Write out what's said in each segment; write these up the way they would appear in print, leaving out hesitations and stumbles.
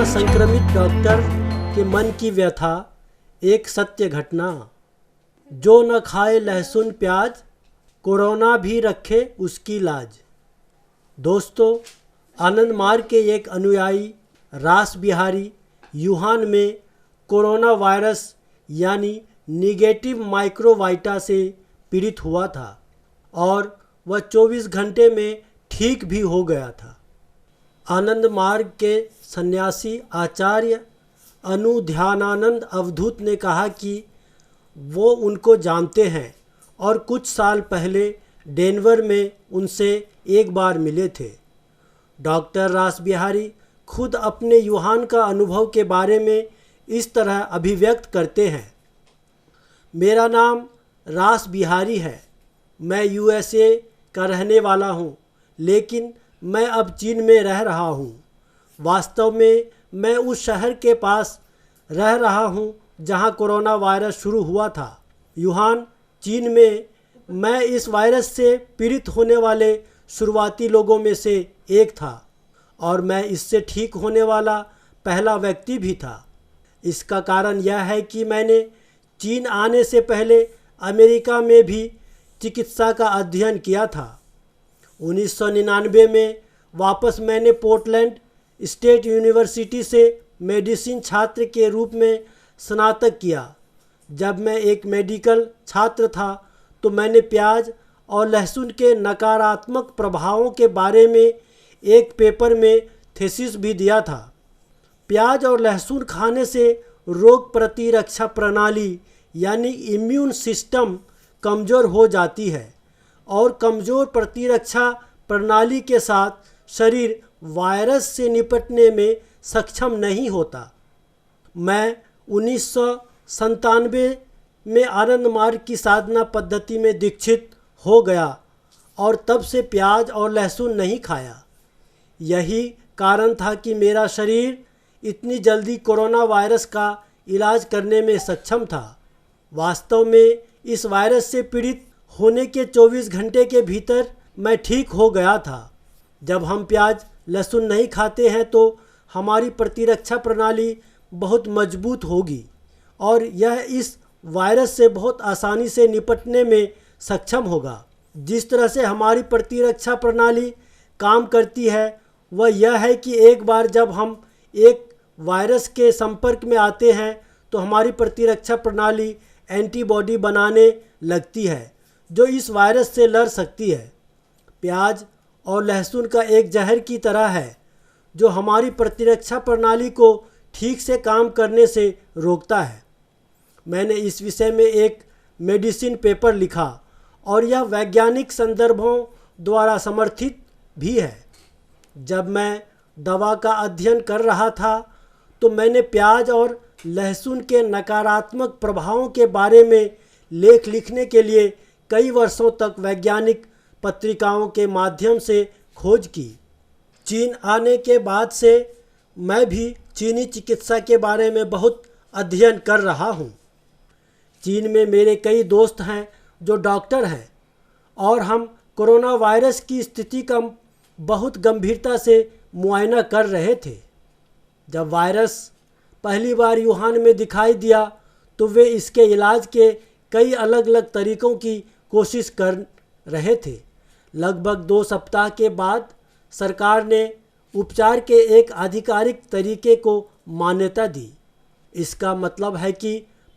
संक्रमित डॉक्टर के मन की व्यथा, एक सत्य घटना। जो न खाए लहसुन प्याज, कोरोना भी रखे उसकी लाज। दोस्तों, आनंद मार्ग के एक अनुयायी रास बिहारी वुहान में कोरोना वायरस यानी निगेटिव माइक्रोवाइटा से पीड़ित हुआ था और वह 24 घंटे में ठीक भी हो गया था। आनंद मार्ग के सन्यासी आचार्य अनुध्यानानंद अवधूत ने कहा कि वो उनको जानते हैं और कुछ साल पहले डेनवर में उनसे एक बार मिले थे। डॉक्टर रास बिहारी खुद अपने वुहान का अनुभव के बारे में इस तरह अभिव्यक्त करते हैं। मेरा नाम रास बिहारी है। मैं यूएसए का रहने वाला हूँ, लेकिन मैं अब चीन में रह रहा हूँ। वास्तव में मैं उस शहर के पास रह रहा हूँ जहाँ कोरोना वायरस शुरू हुआ था, वुहान, चीन में। मैं इस वायरस से पीड़ित होने वाले शुरुआती लोगों में से एक था और मैं इससे ठीक होने वाला पहला व्यक्ति भी था। इसका कारण यह है कि मैंने चीन आने से पहले अमेरिका में भी चिकित्सा का अध्ययन किया था। 1999 में वापस मैंने पोर्टलैंड स्टेट यूनिवर्सिटी से मेडिसिन छात्र के रूप में स्नातक किया। जब मैं एक मेडिकल छात्र था तो मैंने प्याज और लहसुन के नकारात्मक प्रभावों के बारे में एक पेपर में थीसिस भी दिया था। प्याज और लहसुन खाने से रोग प्रतिरक्षा प्रणाली यानी इम्यून सिस्टम कमज़ोर हो जाती है और कमज़ोर प्रतिरक्षा प्रणाली के साथ शरीर वायरस से निपटने में सक्षम नहीं होता। मैं 1997 में आनंद मार्ग की साधना पद्धति में दीक्षित हो गया और तब से प्याज और लहसुन नहीं खाया। यही कारण था कि मेरा शरीर इतनी जल्दी कोरोना वायरस का इलाज करने में सक्षम था। वास्तव में इस वायरस से पीड़ित होने के 24 घंटे के भीतर मैं ठीक हो गया था। जब हम प्याज लहसुन नहीं खाते हैं तो हमारी प्रतिरक्षा प्रणाली बहुत मजबूत होगी और यह इस वायरस से बहुत आसानी से निपटने में सक्षम होगा। जिस तरह से हमारी प्रतिरक्षा प्रणाली काम करती है वह यह है कि एक बार जब हम एक वायरस के संपर्क में आते हैं तो हमारी प्रतिरक्षा प्रणाली एंटीबॉडी बनाने लगती है जो इस वायरस से लड़ सकती है। प्याज और लहसुन का एक जहर की तरह है जो हमारी प्रतिरक्षा प्रणाली को ठीक से काम करने से रोकता है। मैंने इस विषय में एक मेडिसिन पेपर लिखा और यह वैज्ञानिक संदर्भों द्वारा समर्थित भी है। जब मैं दवा का अध्ययन कर रहा था तो मैंने प्याज और लहसुन के नकारात्मक प्रभावों के बारे में लेख लिखने के लिए कई वर्षों तक वैज्ञानिक पत्रिकाओं के माध्यम से खोज की। चीन आने के बाद से मैं भी चीनी चिकित्सा के बारे में बहुत अध्ययन कर रहा हूँ। चीन में मेरे कई दोस्त हैं जो डॉक्टर हैं और हम कोरोना वायरस की स्थिति का बहुत गंभीरता से मुआयना कर रहे थे। जब वायरस पहली बार वुहान में दिखाई दिया तो वे इसके इलाज के कई अलग अलग तरीक़ों की कोशिश कर रहे थे। लगभग 2 सप्ताह के बाद सरकार ने उपचार के एक आधिकारिक तरीके को मान्यता दी। इसका मतलब है कि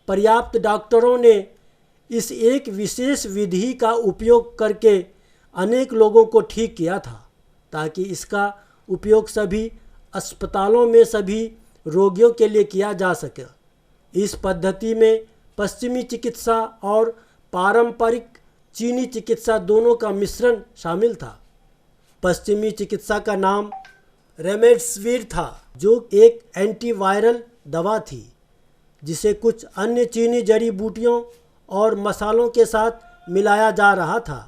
पर्याप्त डॉक्टरों ने इस एक विशेष विधि का उपयोग करके अनेक लोगों को ठीक किया था ताकि इसका उपयोग सभी अस्पतालों में सभी रोगियों के लिए किया जा सके। इस पद्धति में पश्चिमी चिकित्सा और पारंपरिक चीनी चिकित्सा दोनों का मिश्रण शामिल था। पश्चिमी चिकित्सा का नाम रेमडेसिविर था जो एक एंटीवायरल दवा थी जिसे कुछ अन्य चीनी जड़ी बूटियों और मसालों के साथ मिलाया जा रहा था।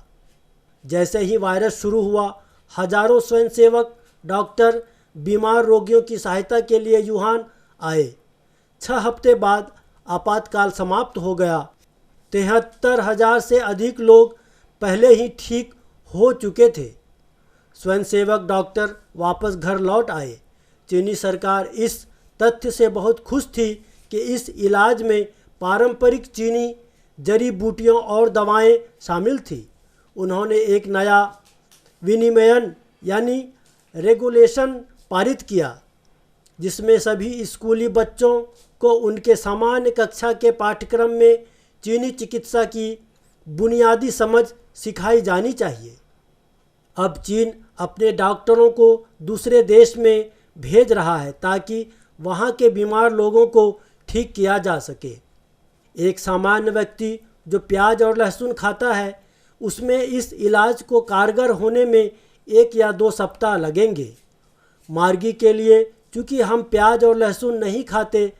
जैसे ही वायरस शुरू हुआ, हजारों स्वयंसेवक डॉक्टर बीमार रोगियों की सहायता के लिए वुहान आए। 6 हफ्ते बाद आपातकाल समाप्त हो गया। 73,000 से अधिक लोग पहले ही ठीक हो चुके थे। स्वयंसेवक डॉक्टर वापस घर लौट आए। चीनी सरकार इस तथ्य से बहुत खुश थी कि इस इलाज में पारंपरिक चीनी जड़ी बूटियों और दवाएं शामिल थी। उन्होंने एक नया विनियमन यानी रेगुलेशन पारित किया जिसमें सभी स्कूली बच्चों को उनके सामान्य कक्षा के पाठ्यक्रम में चीनी चिकित्सा की बुनियादी समझ सिखाई जानी चाहिए। अब चीन अपने डॉक्टरों को दूसरे देश में भेज रहा है ताकि वहाँ के बीमार लोगों को ठीक किया जा सके। एक सामान्य व्यक्ति जो प्याज और लहसुन खाता है उसमें इस इलाज को कारगर होने में 1 या 2 सप्ताह लगेंगे। मार्गी के लिए चूँकि हम प्याज और लहसुन नहीं खाते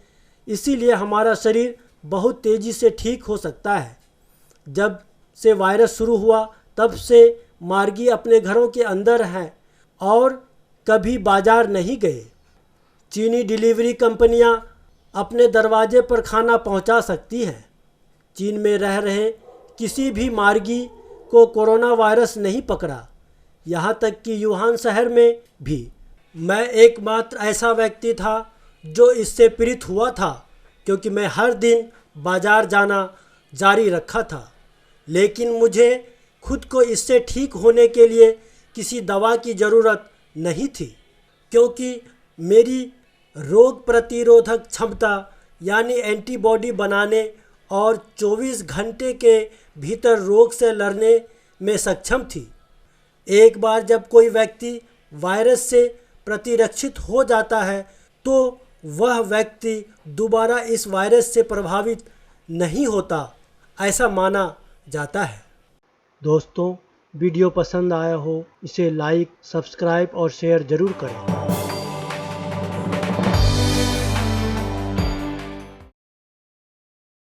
इसीलिए हमारा शरीर बहुत तेज़ी से ठीक हो सकता है। जब से वायरस शुरू हुआ तब से मार्गी अपने घरों के अंदर हैं और कभी बाजार नहीं गए। चीनी डिलीवरी कंपनियां अपने दरवाजे पर खाना पहुंचा सकती हैं। चीन में रह रहे किसी भी मार्गी को कोरोना वायरस नहीं पकड़ा, यहाँ तक कि यूहान शहर में भी। मैं एकमात्र ऐसा व्यक्ति था जो इससे पीड़ित हुआ था क्योंकि मैं हर दिन बाजार जाना जारी रखा था, लेकिन मुझे खुद को इससे ठीक होने के लिए किसी दवा की ज़रूरत नहीं थी क्योंकि मेरी रोग प्रतिरोधक क्षमता यानी एंटीबॉडी बनाने और 24 घंटे के भीतर रोग से लड़ने में सक्षम थी। एक बार जब कोई व्यक्ति वायरस से प्रतिरक्षित हो जाता है तो वह व्यक्ति दोबारा इस वायरस से प्रभावित नहीं होता, ऐसा माना जाता है। दोस्तों, वीडियो पसंद आया हो इसे लाइक, सब्सक्राइब और शेयर ज़रूर करें।